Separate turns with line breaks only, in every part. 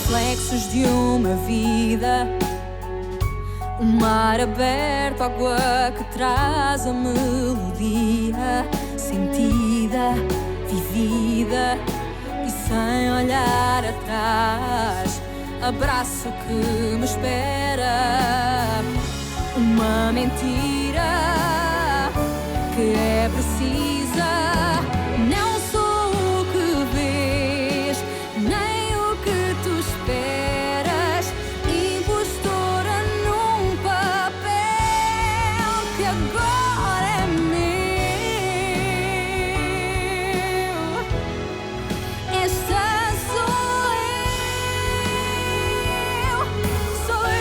reflexos de uma vida. O mar aberto, água que traz a melodia sentida, vivida e sem olhar atrás. Abraço que me espera. Uma mentira que é precisa. Não sou o que vês, nem o que tu esperas. Impostora num papel que agora é meu. Esta sou eu, sou eu.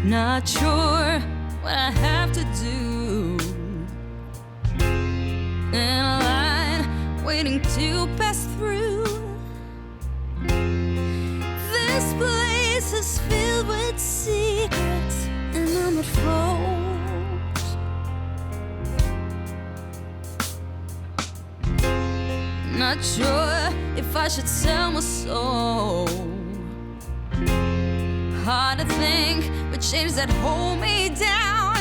Not sure what I have to do. In a line waiting to pass through. This place is filled with secrets and I'm at fault. Not sure if I should sell my soul. Hard to think, but chains that hold me down.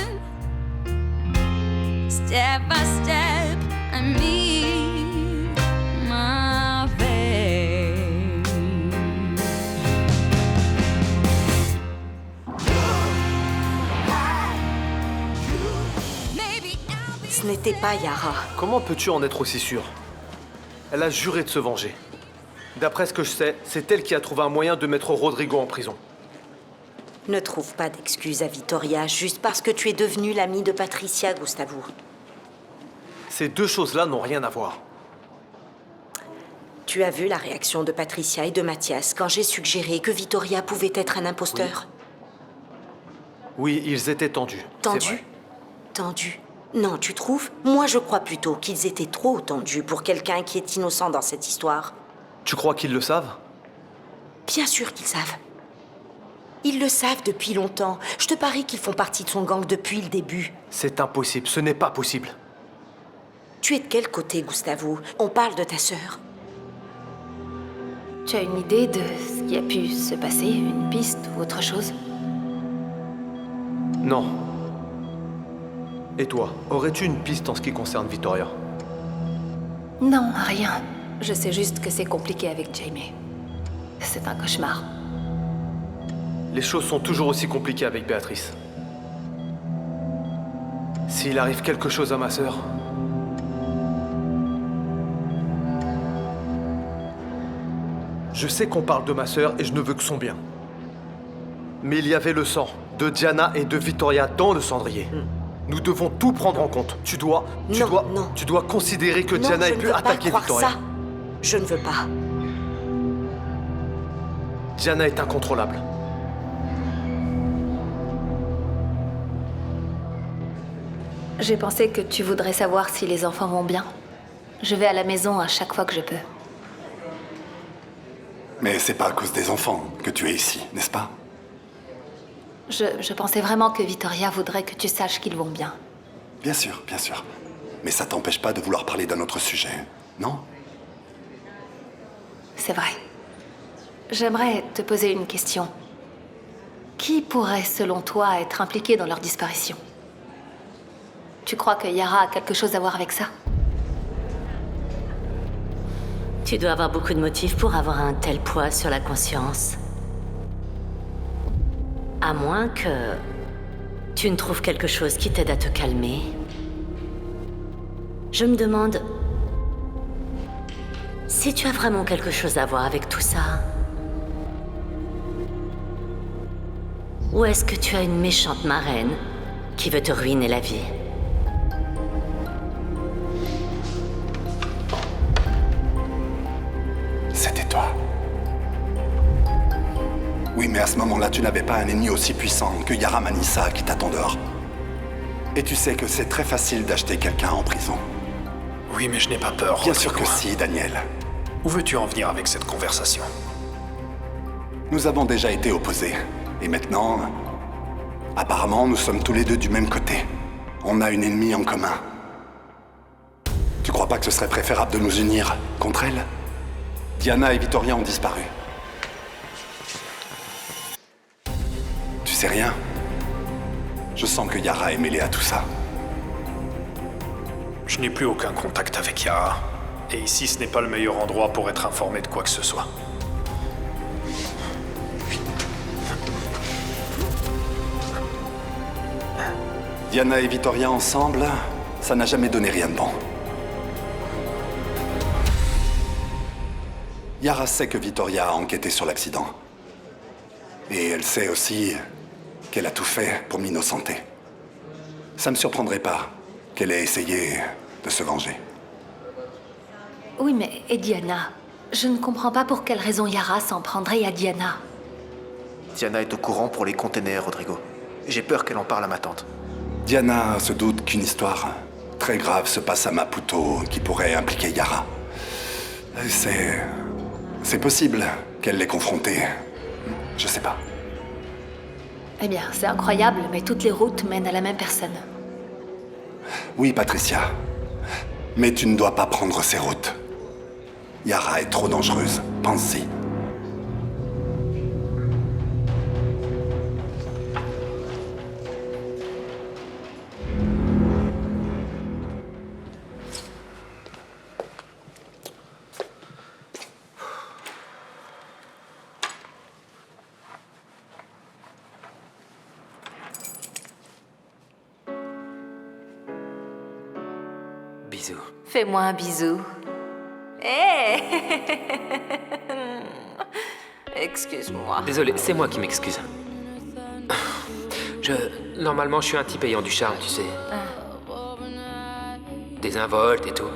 Step by step, I meet my fate. Maybe I'll be
Ce n'était pas Yara.
Comment peux-tu en être aussi sûr? Elle a juré de se venger. D'après ce que je sais, c'est elle qui a trouvé un moyen de mettre Rodrigo en prison.
Ne trouve pas d'excuses à Vittoria juste parce que tu es devenu l'ami de Patricia, Gustavo.
Ces deux choses-là n'ont rien à voir.
Tu as vu la réaction de Patricia et de Mathias quand j'ai suggéré que Vittoria pouvait être un imposteur?
Oui, ils étaient tendus. c'est
Tendus?
vrai.
Tendus? Non, tu trouves? Moi, je crois plutôt qu'ils étaient trop tendus pour quelqu'un qui est innocent dans cette histoire.
Tu crois qu'ils le savent?
Bien sûr qu'ils savent. Ils le savent depuis longtemps. Je te parie qu'ils font partie de son gang depuis le début.
C'est impossible, ce n'est pas possible.
Tu es de quel côté, Gustavo? On parle de ta sœur.
Tu as une idée de ce qui a pu se passer? Une piste ou autre chose?
Non. Et toi, aurais-tu une piste en ce qui concerne Vittoria?
Non, rien. Je sais juste que c'est compliqué avec Jamie. C'est un cauchemar.
Les choses sont toujours aussi compliquées avec Béatrice. S'il arrive quelque chose à ma sœur... Je sais qu'on parle de ma sœur et je ne veux que son bien. Mais il y avait le sang de Diana et de Vittoria dans le cendrier. Nous devons tout prendre en compte. Tu dois considérer que Diana ait pu attaquer Vittoria.
Ça. Je ne veux pas.
Diana est incontrôlable.
J'ai pensé que tu voudrais savoir si les enfants vont bien. Je vais à la maison à chaque fois que je peux.
Mais c'est pas à cause des enfants que tu es ici, n'est-ce pas?
Je pensais vraiment que Vittoria voudrait que tu saches qu'ils vont bien.
Bien sûr, bien sûr. Mais ça t'empêche pas de vouloir parler d'un autre sujet, non?
C'est vrai. J'aimerais te poser une question. Qui pourrait, selon toi, être impliqué dans leur disparition? Tu crois que Yara a quelque chose à voir avec ça?
Tu dois avoir beaucoup de motifs pour avoir un tel poids sur la conscience. À moins que tu ne trouves quelque chose qui t'aide à te calmer. Je me demande si tu as vraiment quelque chose à voir avec tout ça. Ou est-ce que tu as une méchante marraine qui veut te ruiner la vie?
C'était toi. Oui, mais à ce moment-là, tu n'avais pas un ennemi aussi puissant que Yara Manissa qui t'attend dehors. Et tu sais que c'est très facile d'acheter quelqu'un en prison.
Oui, mais je n'ai pas peur.
Bien sûr que si, Daniel.
Où veux-tu en venir avec cette conversation?
Nous avons déjà été opposés. Et maintenant, apparemment, nous sommes tous les deux du même côté. On a une ennemie en commun. Tu crois pas que ce serait préférable de nous unir contre elle? Diana et Vittoria ont disparu. Tu sais rien? Je sens que Yara est mêlée à tout ça.
Je n'ai plus aucun contact avec Yara. Et ici, ce n'est pas le meilleur endroit pour être informé de quoi que ce soit.
Diana et Vittoria ensemble, ça n'a jamais donné rien de bon. Yara sait que Vittoria a enquêté sur l'accident. Et elle sait aussi qu'elle a tout fait pour m'innocenter. Ça ne me surprendrait pas qu'elle ait essayé de se venger.
Oui, mais et Diana? Je ne comprends pas pour quelle raison Yara s'en prendrait à Diana.
Diana est au courant pour les containers, Rodrigo. J'ai peur qu'elle en parle à ma tante.
Diana se doute qu'une histoire très grave se passe à Maputo qui pourrait impliquer Yara. C'est possible qu'elle l'ait confrontée. Je sais pas.
Eh bien, c'est incroyable, mais toutes les routes mènent à la même personne.
Oui, Patricia. Mais tu ne dois pas prendre ces routes. Yara est trop dangereuse. Pense-y.
Bisous.
Fais-moi un bisou. Hé Excuse-moi.
Désolé, c'est moi qui m'excuse. Normalement, je suis un type ayant du charme, tu sais. Désinvolte et tout.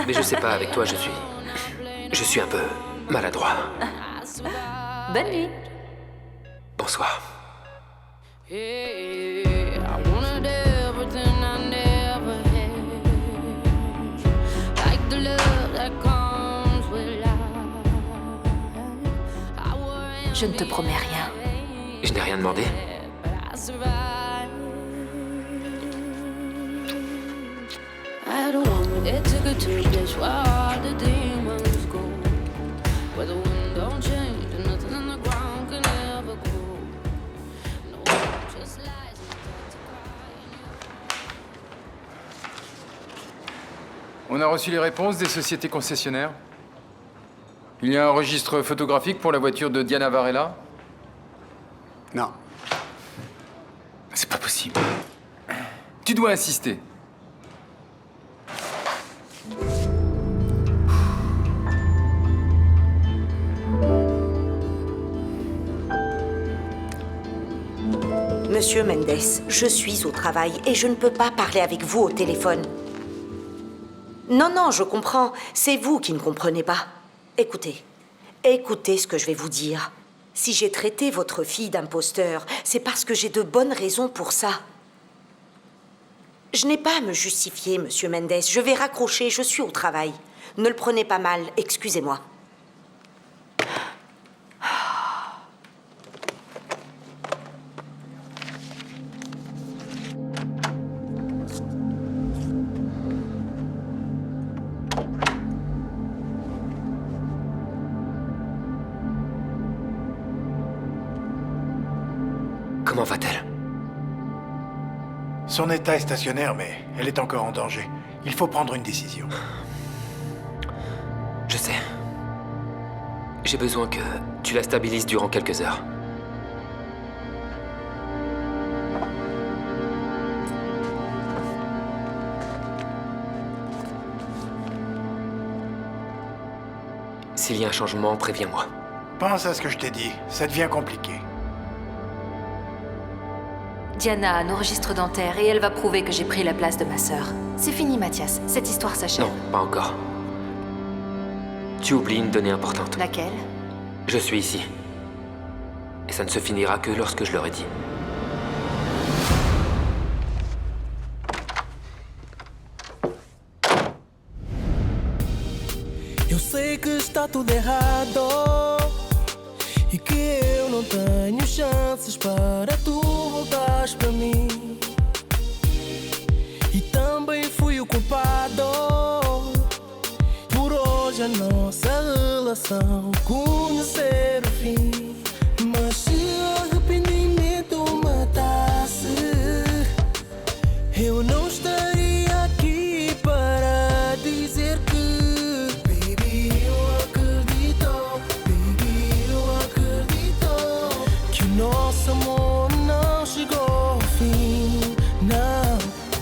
Mais je sais pas, avec toi, je suis un peu maladroit.
Bonne nuit.
Bonsoir.
Je ne te promets rien.
Je n'ai rien demandé.
On a reçu les réponses des sociétés concessionnaires. Il y a un registre photographique pour la voiture de Diana Varela?
Non.
C'est pas possible. Tu dois insister.
Monsieur Mendes, je suis au travail et je ne peux pas parler avec vous au téléphone. Non, je comprends. C'est vous qui ne comprenez pas. Écoutez ce que je vais vous dire. Si j'ai traité votre fille d'imposteur, c'est parce que j'ai de bonnes raisons pour ça. Je n'ai pas à me justifier, Monsieur Mendes. Je vais raccrocher, je suis au travail. Ne le prenez pas mal, excusez-moi.
Comment va-t-elle?
Son état est stationnaire, mais elle est encore en danger. Il faut prendre une décision.
Je sais. J'ai besoin que tu la stabilises durant quelques heures. S'il y a un changement, préviens-moi.
Pense à ce que je t'ai dit. Ça devient compliqué.
Diana a nos registres dentaires et elle va prouver que j'ai pris la place de ma sœur. C'est fini, Mathias. Cette histoire s'achève.
Non, pas encore. Tu oublies une donnée importante.
Laquelle?
Je suis ici. Et ça ne se finira que lorsque je l'aurai dit.
Eu sei que está tudo errado e que eu não tenho chances para tu voltares para mim. coração conhecer o fim. Mas se o arrependimento matasse, eu não estaria aqui para dizer que baby, eu acredito, baby, eu acredito que o nosso amor não chegou ao fim. Não,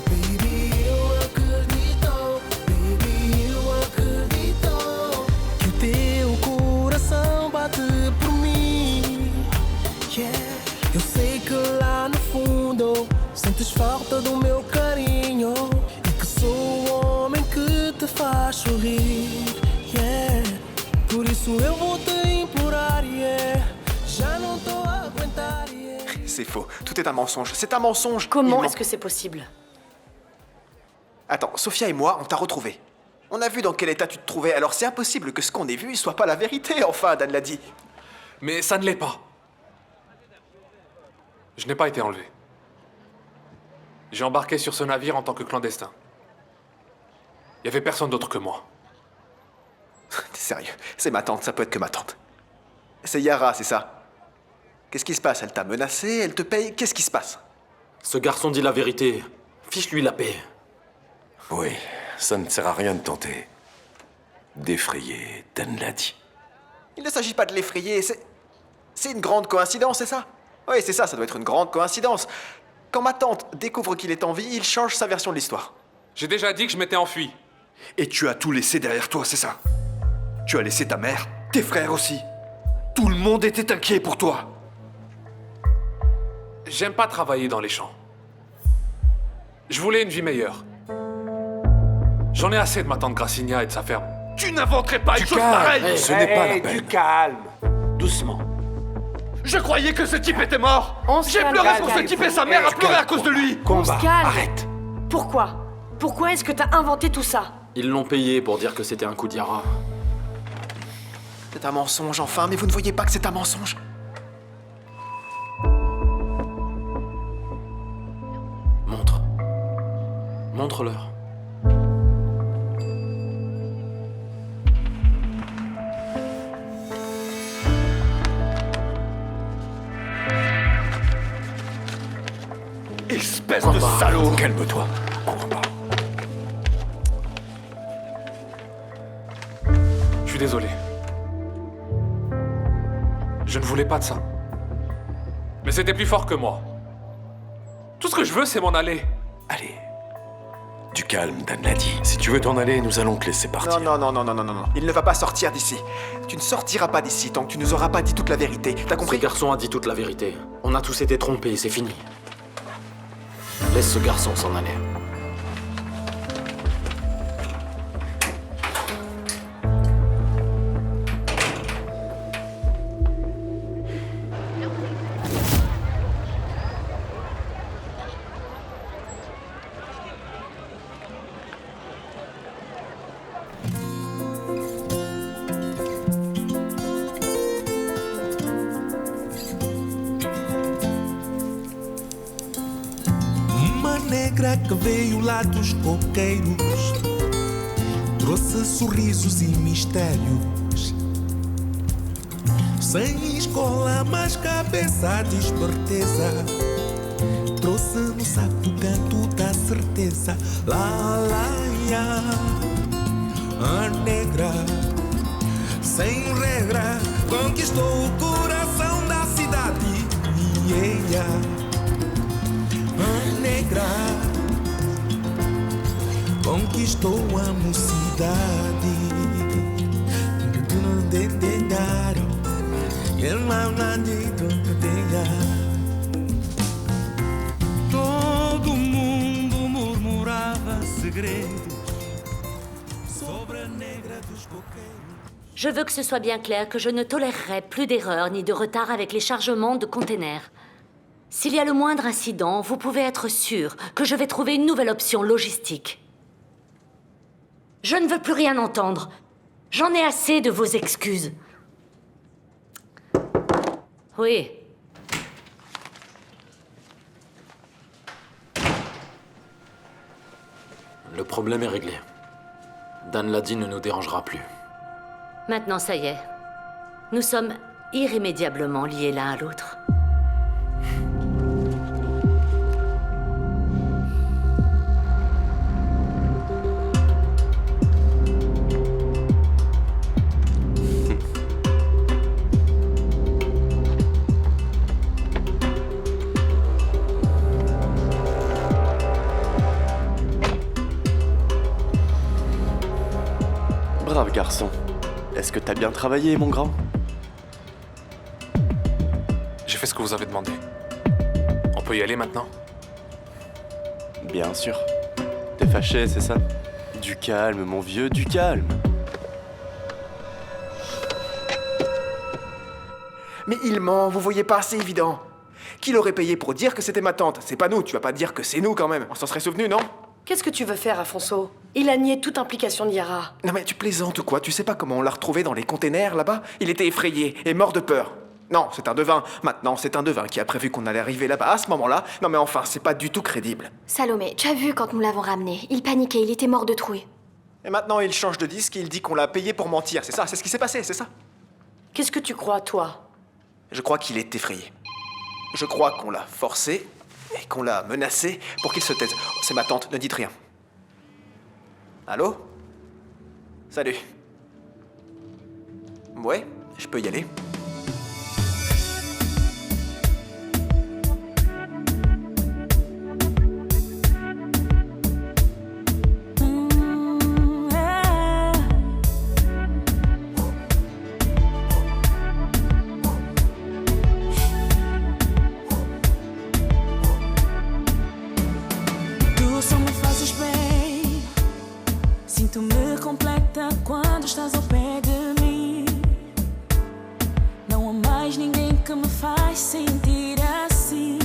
baby, eu acredito, baby, eu acredito que o teu coração bate por mim. Yeah. Eu sei que lá no fundo sentes falta do meu carinho e que sou o homem que te faz sorrir. Yeah. Por isso eu vou te implorar, yeah. Já não tô a aguentar, yeah.
C'est faux. Tout est un mensonge. C'est un mensonge.
Comment est-ce que c'est possible?
Attends, Sophia et moi, on t'a retrouvé. On a vu dans quel état tu te trouvais, alors c'est impossible que ce qu'on ait vu ne soit pas la vérité, enfin, Dan l'a dit.
Mais ça ne l'est pas. Je n'ai pas été enlevé. J'ai embarqué sur ce navire en tant que clandestin. Il n'y avait personne d'autre que moi.
T'es sérieux? C'est ma tante, ça peut être que ma tante. C'est Yara, c'est ça? Qu'est-ce qui se passe? Elle t'a menacé? Elle te paye? Qu'est-ce qui se passe?
Ce garçon dit la vérité. Fiche-lui la paix.
Oui, ça ne sert à rien de tenter d'effrayer, Dan l'a dit.
Il ne s'agit pas de l'effrayer, c'est une grande coïncidence, c'est ça? Oui, c'est ça, ça doit être une grande coïncidence. Quand ma tante découvre qu'il est en vie, il change sa version de l'histoire.
J'ai déjà dit que je m'étais enfui.
Et tu as tout laissé derrière toi, c'est ça? Tu as laissé ta mère, tes frères aussi. Tout le monde était inquiet pour toi.
J'aime pas travailler dans les champs. Je voulais une vie meilleure. J'en ai assez de ma tante Gracinia et de sa ferme.
Tu n'inventerais pas une chose pareille!
Ce n'est pas la peine.
Du calme. Doucement.
Je croyais que ce type était mort! J'ai
calme,
pleuré pour ce
calme.
type et sa mère a pleuré à cause de lui!
Combat.
calme.
Arrête.
Pourquoi? Pourquoi est-ce que t'as inventé tout ça?
Ils l'ont payé pour dire que c'était un coup de Yara.
C'est un mensonge, enfin, mais vous ne voyez pas que c'est un mensonge?
Montre. Montre-leur.
Espèce de salaud!
Calme-toi, combat.
Je suis désolé. Je ne voulais pas de ça. Mais c'était plus fort que moi. Tout ce que je veux, c'est m'en aller.
Allez. Du calme, Dan l'a dit. Si tu veux t'en aller, nous allons te laisser partir.
Non. Il ne va pas sortir d'ici. Tu ne sortiras pas d'ici tant que tu nous auras pas dit toute la vérité. T'as compris?
Ce garçon a dit toute la vérité. On a tous été trompés, c'est fini. Laisse ce garçon s'en aller.
Negra que veio lá dos coqueiros, trouxe sorrisos e mistérios. Sem escola, mas cabeça de esperteza, trouxe no saco o canto da certeza. Lá, lá, ia. A negra, sem regra, conquistou o coração da cidade. Yeah. A negra conquistou a mocidade. Todo mundo murmurava segredos sobre a negra dos coqueiros.
Je veux que ce soit bien clair que je ne tolérerai plus d'erreurs ni de retard avec les chargements de containers. S'il y a le moindre incident, vous pouvez être sûr que je vais trouver une nouvelle option logistique. Je ne veux plus rien entendre. J'en ai assez de vos excuses. Oui.
Le problème est réglé. Dan l'a dit ne nous dérangera plus.
Maintenant, ça y est. Nous sommes irrémédiablement liés l'un à l'autre.
Brave garçon. Est-ce que t'as bien travaillé, mon grand?
J'ai fait ce que vous avez demandé. On peut y aller maintenant?
Bien sûr. T'es fâché, c'est ça? Du calme, mon vieux, du calme.
Mais il ment, vous voyez pas, c'est évident. Qui l'aurait payé pour dire que c'était ma tante? C'est pas nous, tu vas pas dire que c'est nous quand même. On s'en serait souvenu, non?
Qu'est-ce que tu veux faire, Afonso? Il a nié toute implication de Yara.
Non mais tu plaisantes ou quoi? Tu sais pas comment on l'a retrouvé dans les containers là-bas? Il était effrayé et mort de peur. Non, c'est un devin. Maintenant, c'est un devin qui a prévu qu'on allait arriver là-bas à ce moment-là. Non mais enfin, c'est pas du tout crédible.
Salomé, tu as vu quand nous l'avons ramené? Il paniquait, il était mort de trouille.
Et maintenant, il change de disque et il dit qu'on l'a payé pour mentir. C'est ça, c'est ce qui s'est passé, c'est ça?
Qu'est-ce que tu crois, toi?
Je crois qu'il est effrayé. Je crois qu'on l'a forcé et qu'on l'a menacé pour qu'il se taise. Oh, c'est ma tante, ne dites rien. Allô? Salut. Ouais, je peux y aller.
Tu só me fazes bem. Sinto-me completa quando estás ao pé de mim. Não há mais ninguém que me faz sentir assim.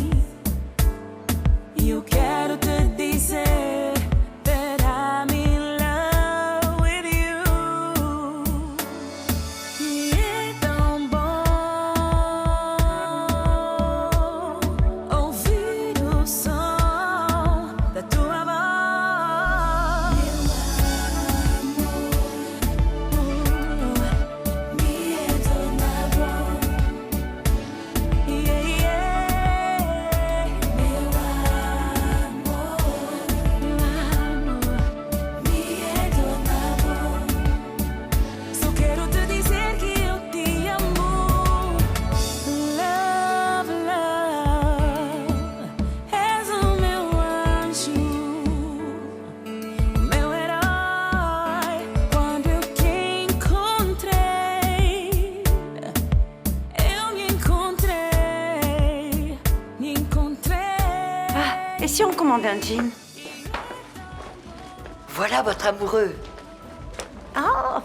E eu quero te dizer that I'm in love with you. E é tão bom ouvir o som da tua voz. Só quero te dizer que eu te amo. Love, love, és o meu anjo, meu herói. Quando eu te encontrei, eu me encontrei, me encontrei.
Ah, et si on commandait un gin?
Voilà votre amoureux.
Ah!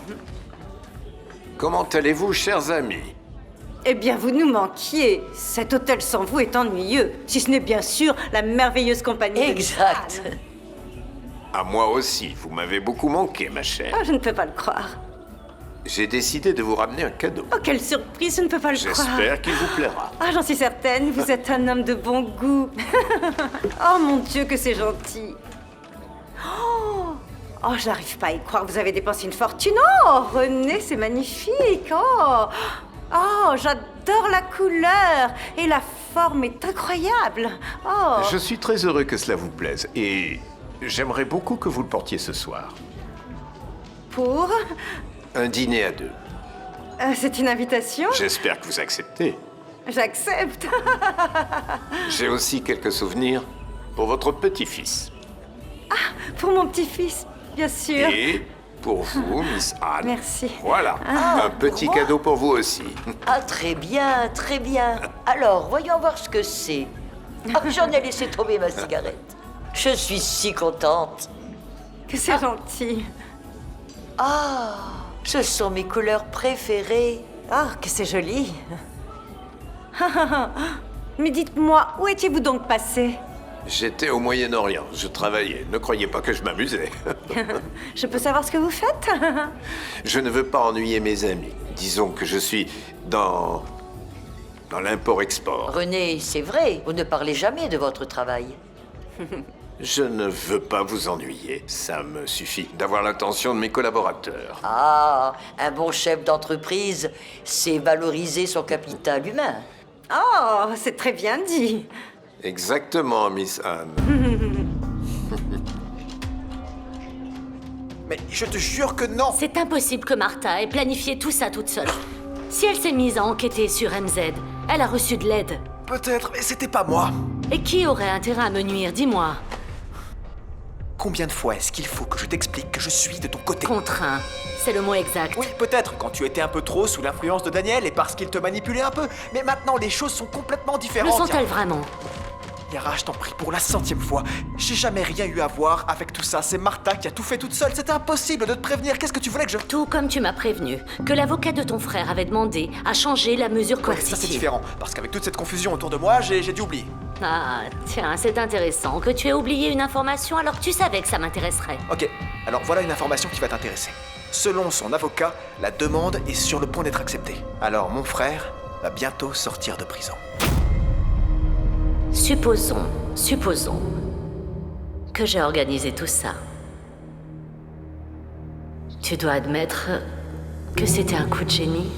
Comment allez-vous, chers amis?
Eh bien, vous nous manquiez. Cet hôtel sans vous est ennuyeux. Si ce n'est bien sûr la merveilleuse compagnie de
Exact.
Mistral.
À moi aussi, vous m'avez beaucoup manqué, ma chère.
Ah, je ne peux pas le croire.
J'ai décidé de vous ramener un cadeau.
Oh, quelle surprise, je ne peux pas le croire.
J'espère qu'il vous plaira.
Ah, j'en suis certaine, vous êtes un homme de bon goût. Oh mon Dieu, que c'est gentil. Oh, je n'arrive pas à y croire, vous avez dépensé une fortune. Oh, René, c'est magnifique. Oh, j'adore la couleur. Et la forme est incroyable. Oh.
Je suis très heureux que cela vous plaise et j'aimerais beaucoup que vous le portiez ce soir.
Pour
Un dîner à deux.
C'est une invitation?
J'espère que vous acceptez.
J'accepte.
J'ai aussi quelques souvenirs pour votre petit-fils.
Pour mon petit-fils, bien sûr.
Et pour vous, Miss Anne.
Merci.
Voilà, un petit
pour moi
cadeau pour vous aussi.
Ah, très bien, très bien. Alors, voyons voir ce que c'est. Ah, j'en ai laissé tomber ma cigarette. Je suis si contente.
Que c'est gentil.
Ah, ce sont mes couleurs préférées.
Ah, que c'est joli. Mais dites-moi, où étiez-vous donc passé?
J'étais au Moyen-Orient, je travaillais. Ne croyez pas que je m'amusais.
Je peux savoir ce que vous faites?
Je ne veux pas ennuyer mes amis. Disons que je suis dans l'import-export.
René, c'est vrai, vous ne parlez jamais de votre travail.
Je ne veux pas vous ennuyer. Ça me suffit d'avoir l'attention de mes collaborateurs.
Ah, un bon chef d'entreprise, c'est valoriser son capital humain.
Oh, c'est très bien dit.
Exactement, Miss Anne.
Mais je te jure que non.
C'est impossible que Martha ait planifié tout ça toute seule. Si elle s'est mise à enquêter sur MZ, elle a reçu de l'aide.
Peut-être, mais c'était pas moi.
Et qui aurait intérêt à me nuire, dis-moi?
Combien de fois est-ce qu'il faut que je t'explique que je suis de ton côté?
Contraint, c'est le mot exact.
Oui, peut-être, quand tu étais un peu trop sous l'influence de Daniel et parce qu'il te manipulait un peu. Mais maintenant, les choses sont complètement
Le
différentes.
sont-elles vraiment?
Yara, je t'en prie, pour la 100e fois, j'ai jamais rien eu à voir avec tout ça. C'est Martha qui a tout fait toute seule. C'était impossible de te prévenir. Qu'est-ce que tu voulais que je...
Tout comme tu m'as prévenu que l'avocat de ton frère avait demandé à changer la mesure
Ouais,
coercitive.
ça c'est différent, parce qu'avec toute cette confusion autour de moi, j'ai dû oublier.
Ah, tiens, c'est intéressant que tu aies oublié une information alors que tu savais que ça m'intéresserait.
Ok, alors voilà une information qui va t'intéresser. Selon son avocat, la demande est sur le point d'être acceptée. Alors mon frère va bientôt sortir de prison.
Supposons que j'ai organisé tout ça. Tu dois admettre que c'était un coup de génie.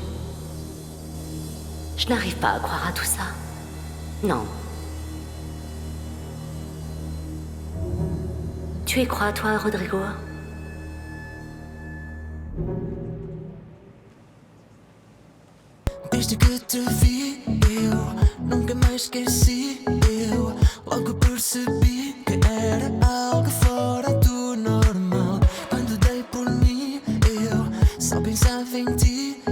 Je n'arrive pas à croire à tout ça. Non. Tu y crois, toi, Rodrigo?
Desde que te vi, eu nunca mais esqueci. Eu logo percebi que era algo fora do normal. Quando dei por mim, eu só pensava em ti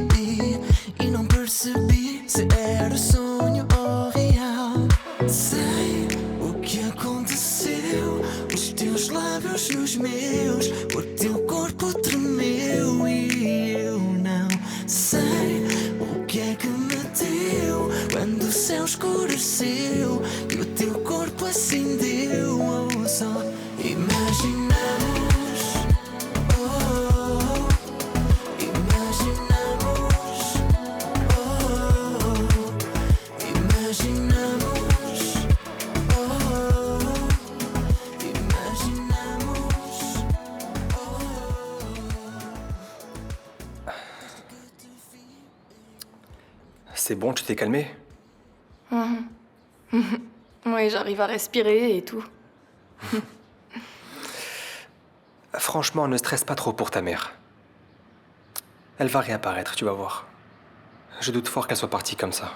e não percebi se era sonho ou real. Sei o que aconteceu, os teus lábios nos meus, o teu corpo tremeu e eu não sei o que é que me deu quando o céu escureceu e o teu corpo acendeu. Oh, só imaginamos, oh, imaginamos, oh, imaginamos, oh, imaginamos,
C'est bon, tu t'es calmé?
Oui, j'arrive à respirer et tout.
Franchement, ne stresse pas trop pour ta mère. Elle va réapparaître, tu vas voir. Je doute fort qu'elle soit partie comme ça.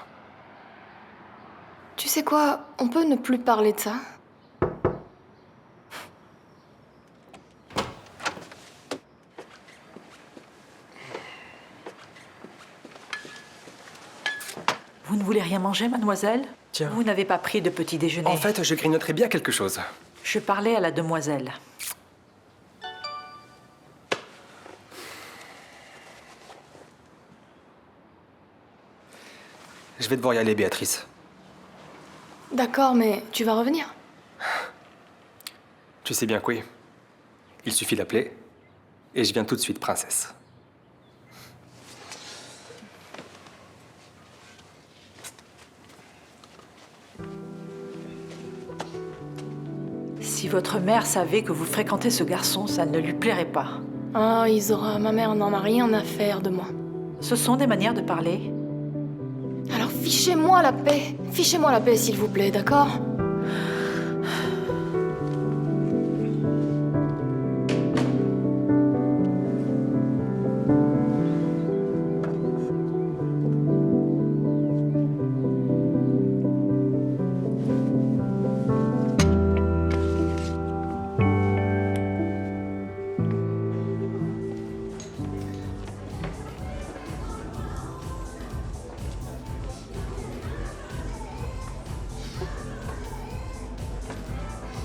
Tu sais quoi? On peut ne plus parler de ça?
Vous ne voulez rien manger, mademoiselle?
Tiens.
Vous n'avez pas pris de petit déjeuner.
En fait, je grignoterais bien quelque chose.
Je parlais à la demoiselle.
Je vais devoir y aller, Béatrice.
D'accord, mais tu vas revenir?
Tu sais bien que oui. Il suffit d'appeler, et je viens tout de suite, princesse.
Si votre mère savait que vous fréquentez ce garçon, ça ne lui plairait pas.
Ah, Isora, ma mère n'en a rien à faire de moi.
Ce sont des manières de parler.
Alors fichez-moi la paix. Fichez-moi la paix, s'il vous plaît, d'accord?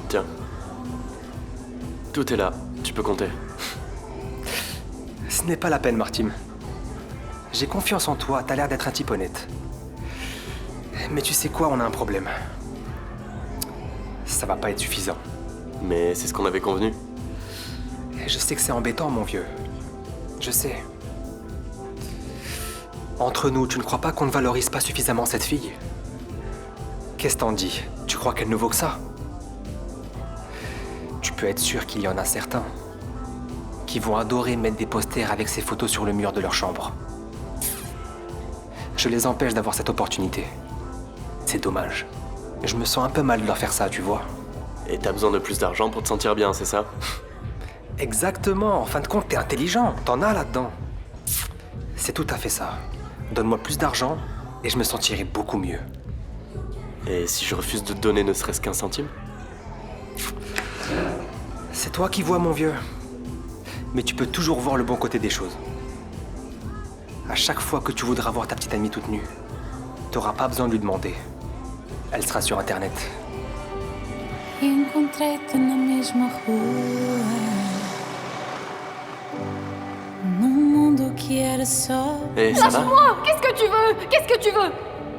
Tiens. Tout est là, tu peux compter.
Ce n'est pas la peine, Martim. J'ai confiance en toi, t'as l'air d'être un type honnête. Mais tu sais quoi, on a un problème. Ça va pas être suffisant.
Mais c'est ce qu'on avait convenu.
Je sais que c'est embêtant, mon vieux. Je sais. Entre nous, tu ne crois pas qu'on ne valorise pas suffisamment cette fille? Qu'est-ce t'en dis? Tu crois qu'elle ne vaut que ça? peux être sûr qu'il y en a certains qui vont adorer mettre des posters avec ces photos sur le mur de leur chambre. Je les empêche d'avoir cette opportunité. C'est dommage. Je me sens un peu mal de leur faire ça, tu vois.
Et t'as besoin de plus d'argent pour te sentir bien, c'est ça?
Exactement. En fin de compte, t'es intelligent. T'en as là-dedans. C'est tout à fait ça. Donne-moi plus d'argent et je me sentirai beaucoup mieux.
Et si je refuse de te donner ne serait-ce qu'un centime?
C'est toi qui vois, mon vieux. Mais tu peux toujours voir le bon côté des choses. À chaque fois que tu voudras voir ta petite amie toute nue, t'auras pas besoin de lui demander. Elle sera sur Internet.
Encontrei-te na mesma rua, num mundo que era só.
Eh, ça va?
Lâche-moi! Qu'est-ce que tu veux? Qu'est-ce que tu veux?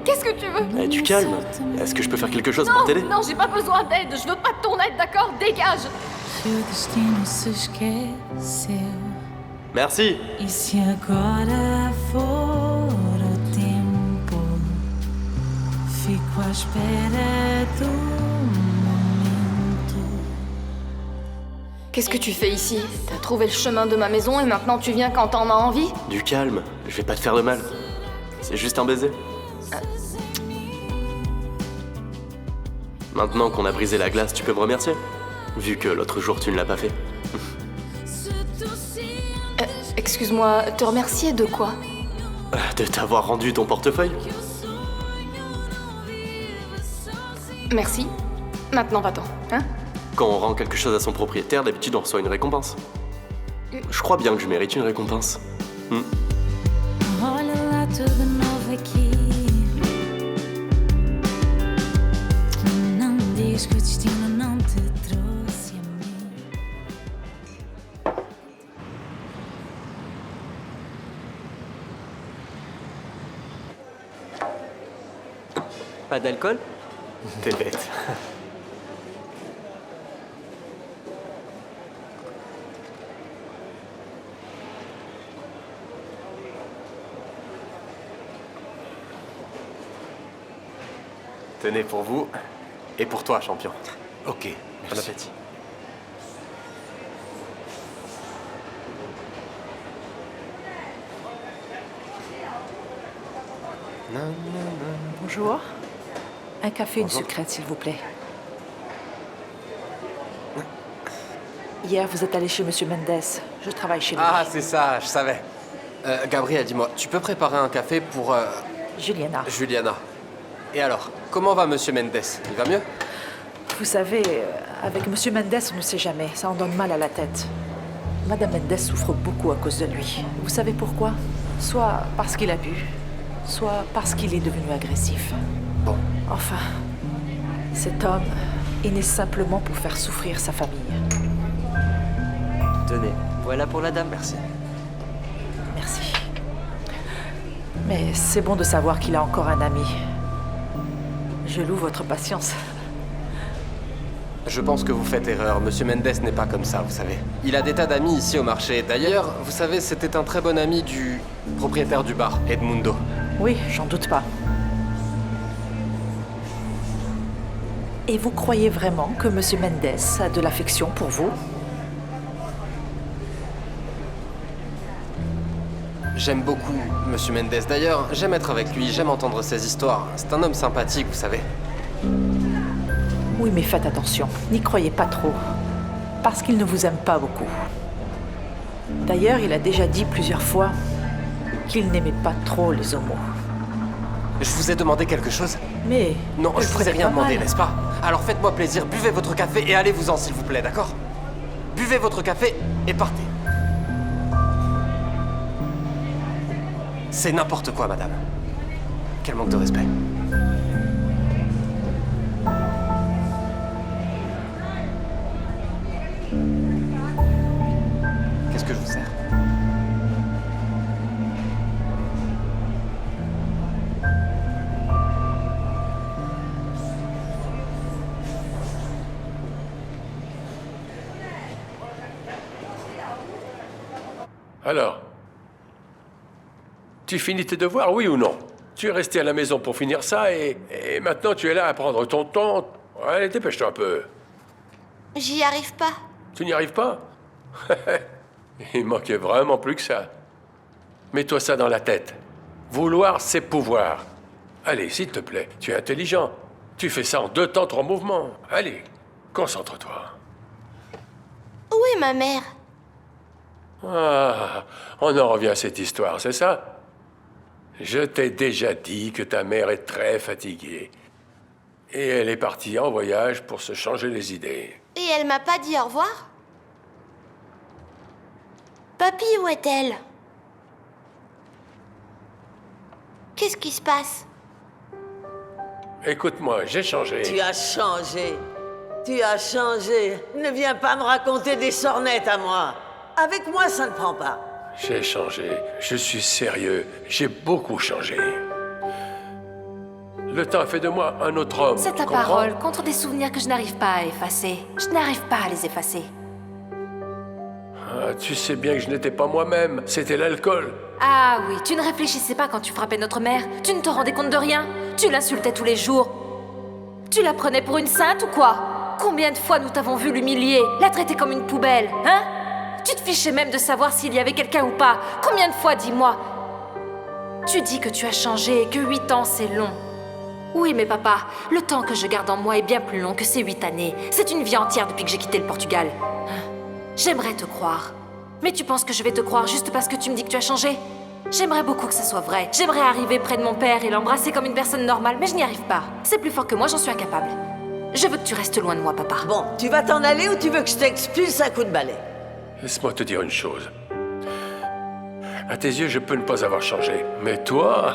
Qu'est-ce que tu veux?
Eh, du calme. Est-ce que je peux faire quelque chose
Non,
pour t'aider?
non, j'ai pas besoin d'aide. Je veux pas de ton aide, d'accord? Dégage!
Se o destino se esqueceu.
Merci.
E se agora for o tempo, fico à espera do momento.
Qu'est-ce que tu fais ici? T'as trouvé le chemin de ma maison et maintenant tu viens quand t'en as envie?
Du calme. Je vais pas te faire de mal. C'est juste un baiser. Maintenant qu'on a brisé la glace, tu peux me remercier? Vu que l'autre jour tu ne l'as pas fait.
Excuse-moi, te remercier de quoi?
De t'avoir rendu ton portefeuille.
Merci. Maintenant va-t'en, hein?
Quand on rend quelque chose à son propriétaire, d'habitude on reçoit une récompense. Je crois bien que je mérite une récompense.
Olha lá, tudo novo aqui. Não diz que o destino não te trouxe a mim.
Pas d'alcool?
T'es bête. Tenez pour vous et pour toi, champion.
Ok,
Bon appétit.
Bonjour. Un café, une
Bonjour.
sucrète, s'il vous plaît. Hier, vous êtes allé chez Monsieur Mendes. Je travaille chez lui.
Ah, c'est ça, je savais. Gabriel, dis-moi, tu peux préparer un café pour...
Juliana.
Juliana. Et alors, comment va Monsieur Mendes? Il va mieux?
Vous savez, avec Monsieur Mendes, on ne sait jamais. Ça en donne mal à la tête. Madame Mendes souffre beaucoup à cause de lui. Vous savez pourquoi? Soit parce qu'il a bu, soit parce qu'il est devenu agressif.
Bon.
Enfin, cet homme est né simplement pour faire souffrir sa famille.
Tenez, voilà pour la dame. Merci.
Merci. Mais c'est bon de savoir qu'il a encore un ami. Je loue votre patience.
Je pense que vous faites erreur. Monsieur Mendes n'est pas comme ça, vous savez. Il a des tas d'amis ici au marché. D'ailleurs, vous savez, c'était un très bon ami du propriétaire du bar, Edmundo.
Oui, j'en doute pas. Et vous croyez vraiment que Monsieur Mendes a de l'affection pour vous?
J'aime beaucoup Monsieur Mendes. D'ailleurs, j'aime être avec lui, j'aime entendre ses histoires. C'est un homme sympathique, vous savez.
Oui, mais faites attention. N'y croyez pas trop. Parce qu'il ne vous aime pas beaucoup. D'ailleurs, il a déjà dit plusieurs fois qu'il n'aimait pas trop les homos.
Je vous ai demandé quelque chose?
Mais...
Non, je vous ai rien demandé,
mal.
n'est-ce pas? Alors faites-moi plaisir, buvez votre café et allez-vous-en, s'il vous plaît, d'accord? Buvez votre café et partez. C'est n'importe quoi, madame. Quel manque de respect. Qu'est-ce que je vous sers?
Alors, tu finis tes devoirs, oui ou non? Tu es resté à la maison pour finir ça et maintenant tu es là à prendre ton temps. Allez, dépêche-toi un peu.
J'y arrive pas.
Tu n'y arrives pas? Il manquait vraiment plus que ça. Mets-toi ça dans la tête. Vouloir, c'est pouvoir. Allez, s'il te plaît, tu es intelligent. Tu fais ça en 2 temps, 3 mouvements. Allez, concentre-toi.
Où est ma mère?
Ah, on en revient à cette histoire, c'est ça? Je t'ai déjà dit que ta mère est très fatiguée. Et elle est partie en voyage pour se changer les idées.
Et elle m'a pas dit au revoir? Papy, où est-elle? Qu'est-ce qui se passe?
Écoute-moi, j'ai changé.
Tu as changé. Tu as changé. Ne viens pas me raconter des sornettes à moi. Avec moi, ça ne prend pas.
J'ai changé. Je suis sérieux. J'ai beaucoup changé. Le temps a fait de moi un autre homme.
C'est ta
tu comprends?
parole contre des souvenirs que je n'arrive pas à effacer. Je n'arrive pas à les effacer.
Ah, tu sais bien que je n'étais pas moi-même. C'était l'alcool.
Ah oui, tu ne réfléchissais pas quand tu frappais notre mère. Tu ne te rendais compte de rien. Tu l'insultais tous les jours. Tu la prenais pour une sainte ou quoi? Combien de fois nous t'avons vu l'humilier, la traiter comme une poubelle, hein? Tu te fichais même de savoir s'il y avait quelqu'un ou pas. Combien de fois, dis-moi? Tu dis que tu as changé et que 8 ans, c'est long. Oui, mais papa, le temps que je garde en moi est bien plus long que ces 8 années. C'est une vie entière depuis que j'ai quitté le Portugal. J'aimerais te croire. Mais tu penses que je vais te croire juste parce que tu me dis que tu as changé? J'aimerais beaucoup que ça soit vrai. J'aimerais arriver près de mon père et l'embrasser comme une personne normale, mais je n'y arrive pas. C'est plus fort que moi, j'en suis incapable. Je veux que tu restes loin de moi, papa.
Bon, tu vas t'en aller ou tu veux que je t'expulse à coups de balai?
Laisse-moi te dire une chose. À tes yeux, je peux ne pas avoir changé. Mais toi,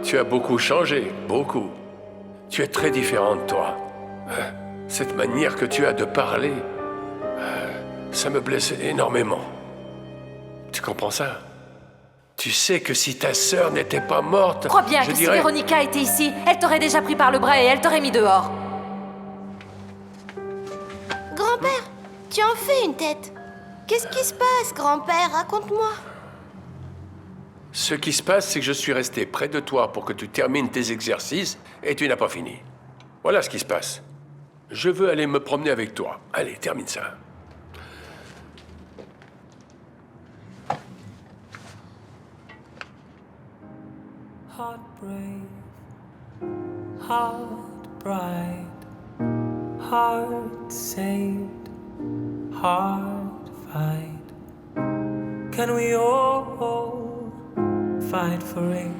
tu as beaucoup changé. Beaucoup. Tu es très différent de toi. Cette manière que tu as de parler, ça me blesse énormément. Tu comprends ça? Tu sais que si ta sœur n'était pas morte,
Crois bien
je
que
dirais...
si Véronica était ici, elle t'aurait déjà pris par le bras et elle t'aurait mis dehors.
Grand-père, tu en fais une tête. Qu'est-ce qui se passe, grand-père? Raconte-moi.
Ce qui se passe, c'est que je suis resté près de toi pour que tu termines tes exercices et tu n'as pas fini. Voilà ce qui se passe. Je veux aller me promener avec toi. Allez, termine ça.
Heart brave, heart bright, heart saved, heart fight. Can we all fight for it?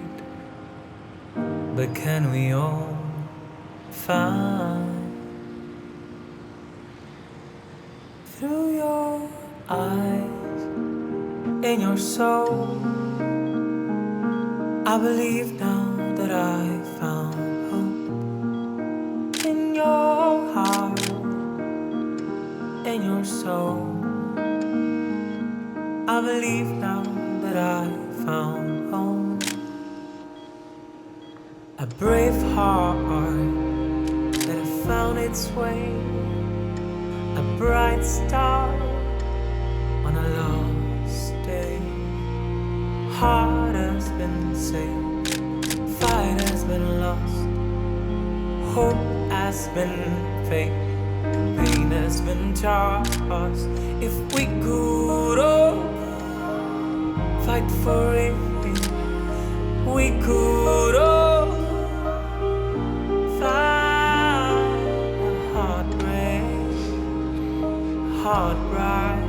But can we all find through your eyes, in your soul? I believe now that I found hope in your heart, in your soul. I believe now that I found home. A brave heart that has found its way, a bright star on a lost day. Heart has been saved, fight has been lost, hope has been fake, pain has been tossed. If we could all fight for it, we could all find a heartbreak, heart bright,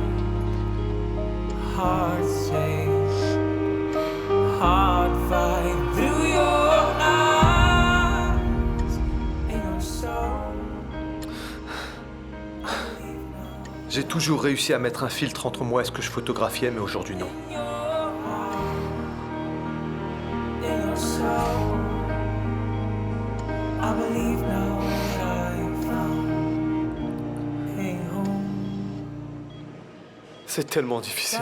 heart safe. Heart fight through your eyes and your soul.
J'ai toujours réussi à mettre un filtre entre moi et ce que je photographiais, mais aujourd'hui non.
In your soul, I believe now that I found a home.
C'est tellement difficile.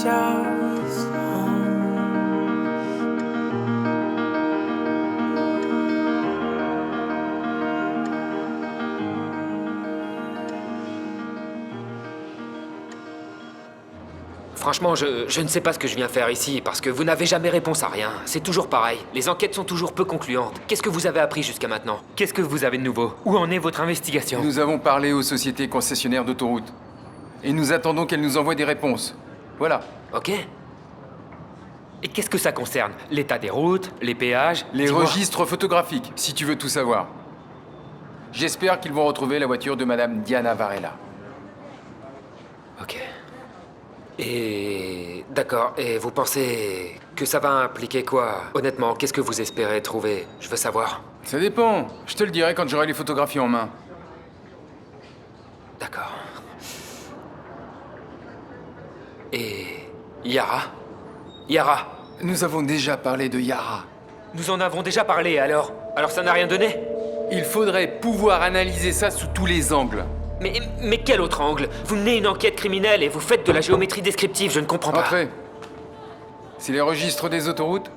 Just
franchement, je ne sais pas ce que je viens faire ici, parce que vous n'avez jamais réponse à rien. C'est toujours pareil. Les enquêtes sont toujours peu concluantes. Qu'est-ce que vous avez appris jusqu'à maintenant? Qu'est-ce que vous avez de nouveau? Où en est votre investigation?
Nous avons parlé aux sociétés concessionnaires d'autoroutes. Et nous attendons qu'elles nous envoient des réponses. Voilà.
Ok. Et qu'est-ce que ça concerne? L'état des routes, les péages?
Les registres photographiques, si tu veux tout savoir. J'espère qu'ils vont retrouver la voiture de Madame Diana Varela.
Ok. Et... D'accord. Et vous pensez que ça va impliquer quoi? Honnêtement, qu'est-ce que vous espérez trouver? Je veux savoir.
Ça dépend. Je te le dirai quand j'aurai les photographies en main.
D'accord. Et... Yara? Yara?
Nous avons déjà parlé de Yara.
Nous en avons déjà parlé, alors? Alors ça n'a rien donné?
Il faudrait pouvoir analyser ça sous tous les angles.
Mais quel autre angle? Vous menez une enquête criminelle et vous faites de la géométrie descriptive, je ne comprends pas.
Entrez. C'est les registres des autoroutes?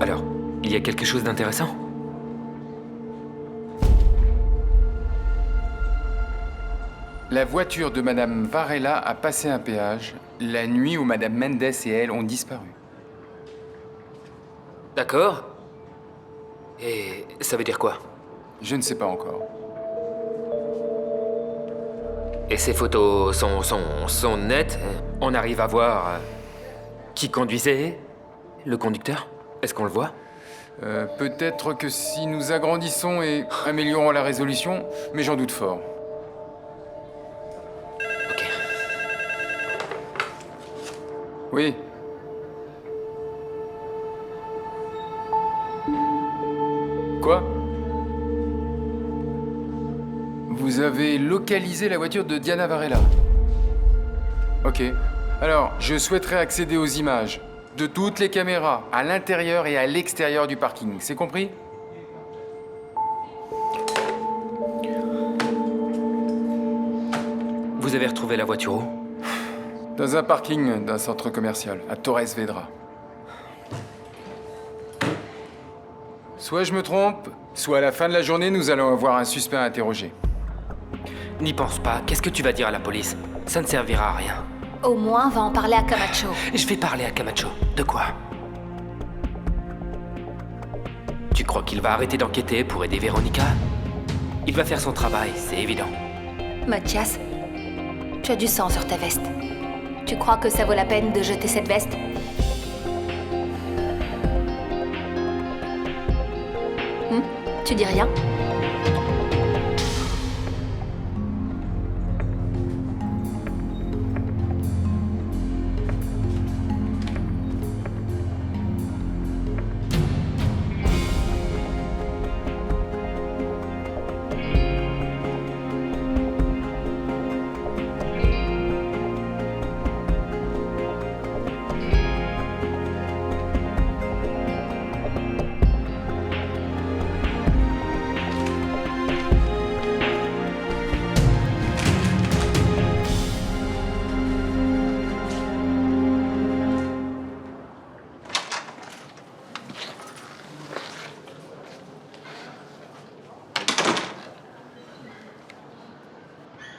Alors, il y a quelque chose d'intéressant?
La voiture de Madame Varela a passé un péage la nuit où Madame Mendes et elle ont disparu.
D'accord. Et ça veut dire quoi?
Je ne sais pas encore.
Et ces photos sont nettes? On arrive à voir qui conduisait? Le conducteur? Est-ce qu'on le voit?
Peut-être que si nous agrandissons et améliorons la résolution, mais j'en doute fort.
Ok.
Oui. Quoi? Vous avez localisé la voiture de Diana Varela. Ok. Alors, je souhaiterais accéder aux images de toutes les caméras, à l'intérieur et à l'extérieur du parking. C'est compris?
Vous avez retrouvé la voiture où?
Dans un parking d'un centre commercial, à Torres Vedra. Soit je me trompe, soit à la fin de la journée, nous allons avoir un suspect à interroger.
N'y pense pas. Qu'est-ce que tu vas dire à la police? Ça ne servira à rien.
Au moins, va en parler à Camacho.
Je vais parler à Camacho. De quoi? Tu crois qu'il va arrêter d'enquêter pour aider Véronica? Il va faire son travail, c'est évident.
Mathias, tu as du sang sur ta veste. Tu crois que ça vaut la peine de jeter cette veste? Tu dis rien?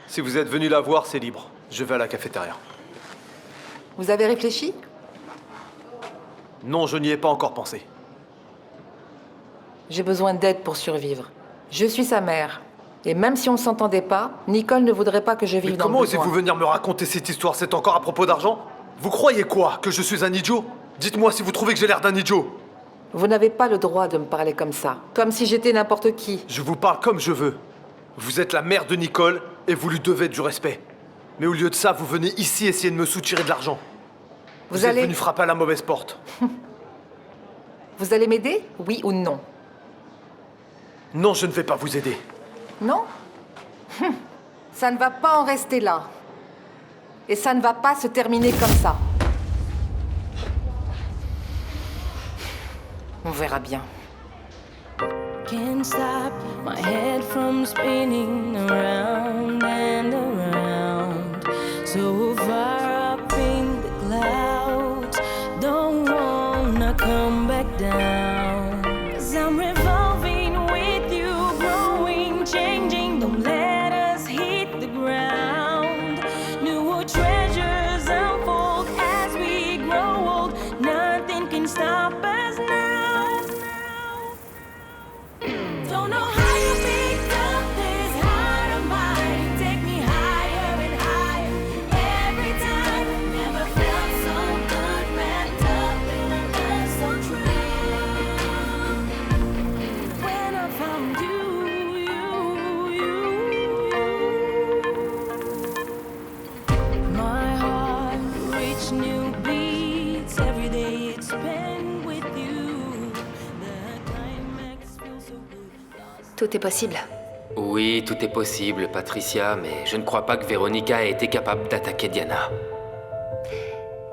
Si vous êtes venu la voir, c'est libre. Je vais à la cafétéria.
Vous avez réfléchi?
Non, je n'y ai pas encore pensé.
J'ai besoin d'aide pour survivre. Je suis sa mère. Et même si on ne s'entendait pas, Nicole ne voudrait pas que je vive
Mais
dans le
comment
besoin.
osez-vous venir me raconter cette histoire? C'est encore à propos d'argent? Vous croyez quoi? Que je suis un idiot? Dites-moi si vous trouvez que j'ai l'air d'un idiot.
Vous n'avez pas le droit de me parler comme ça. Comme si j'étais n'importe qui.
Je vous parle comme je veux. Vous êtes la mère de Nicole et vous lui devez du respect. Mais au lieu de ça, vous venez ici essayer de me soutirer de l'argent. Vous êtes venu frapper à la mauvaise porte.
Vous allez m'aider? Oui ou non?
Non, je ne vais pas vous aider.
Non? Ça ne va pas en rester là. Et ça ne va pas se terminer comme ça. On verra bien.
Can't stop my head from spinning around and around so far
Tout est possible.
Oui, tout est possible, Patricia, mais je ne crois pas que Véronica ait été capable d'attaquer Diana.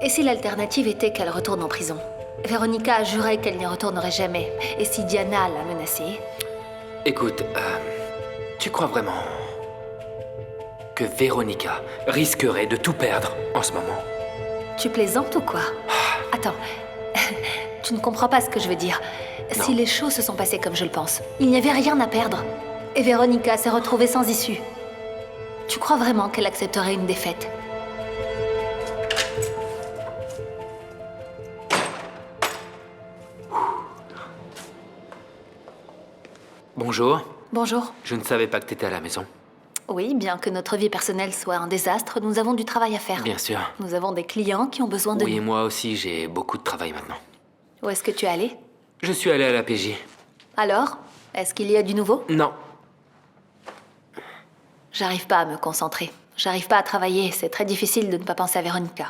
Et si l'alternative était qu'elle retourne en prison? Véronica a juré qu'elle n'y retournerait jamais. Et si Diana l'a menacée?
Écoute, tu crois vraiment que Véronica risquerait de tout perdre en ce moment?
Tu plaisantes ou quoi? Attends, tu ne comprends pas ce que je veux dire.
Non.
Si les choses se sont passées comme je le pense, il n'y avait rien à perdre. Et Véronica s'est retrouvée sans issue. Tu crois vraiment qu'elle accepterait une défaite?
Bonjour.
Bonjour.
Je ne savais pas que t'étais à la maison.
Oui, bien que notre vie personnelle soit un désastre, nous avons du travail à faire.
Bien sûr.
Nous avons des clients qui ont besoin de
Oui,
nous.
moi aussi, j'ai beaucoup de travail maintenant.
Où est-ce que tu es allé?
Je suis allé à la PJ.
Alors? Est-ce qu'il y a du nouveau?
Non.
J'arrive pas à me concentrer. J'arrive pas à travailler. C'est très difficile de ne pas penser à Véronica.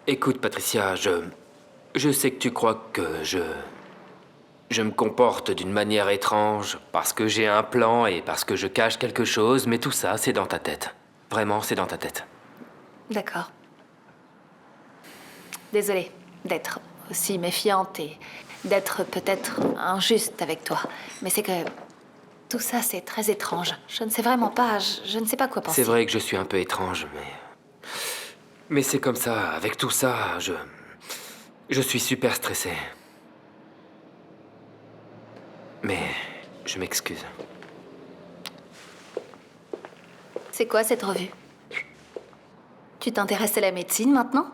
Écoute, Patricia, je sais que tu crois que je me comporte d'une manière étrange parce que j'ai un plan et parce que je cache quelque chose, mais tout ça, c'est dans ta tête. Vraiment, c'est dans ta tête.
D'accord. Désolée d'être aussi méfiante et d'être peut-être injuste avec toi. Mais c'est que tout ça, c'est très étrange. Je ne sais vraiment pas, je ne sais pas quoi penser.
C'est vrai que je suis un peu étrange, mais c'est comme ça. Avec tout ça, je suis super stressé. Mais je m'excuse.
C'est quoi cette revue? Tu t'intéresses à la médecine maintenant?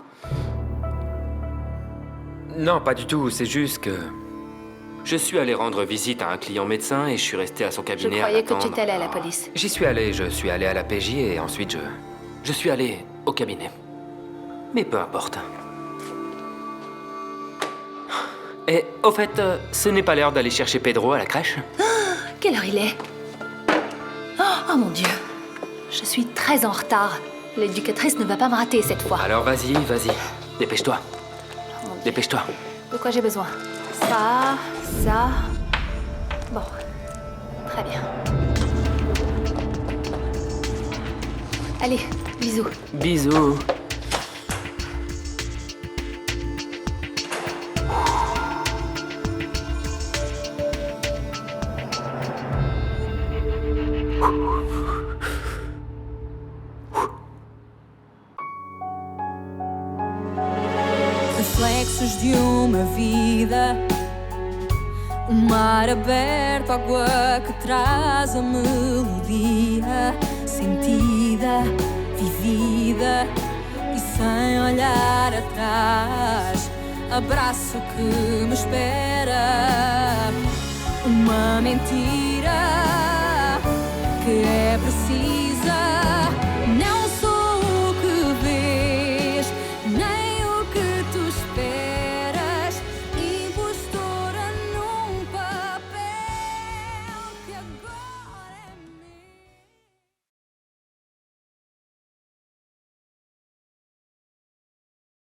Non, pas du tout. C'est juste que je suis allé rendre visite à un client médecin et je suis resté à son
Je
cabinet
croyais
à
que tu
l'attendre.
étais allé à la police.
J'y suis allé. Je suis allé à la PJ et ensuite je suis allé au cabinet. Mais peu importe. Et au fait, ce n'est pas l'heure d'aller chercher Pedro à la crèche?
Quelle heure il est? Oh mon Dieu! Je suis très en retard. L'éducatrice ne va pas me rater cette fois.
Alors vas-y. Dépêche-toi. Dépêche-toi.
De quoi j'ai besoin? Ça... Bon. Très bien. Allez, bisous.
Bisous.
Reflexos de uma vida, mar aberto, água que traz a melodia sentida, vivida e sem olhar atrás. Abraço que me espera, uma mentira que é precisa.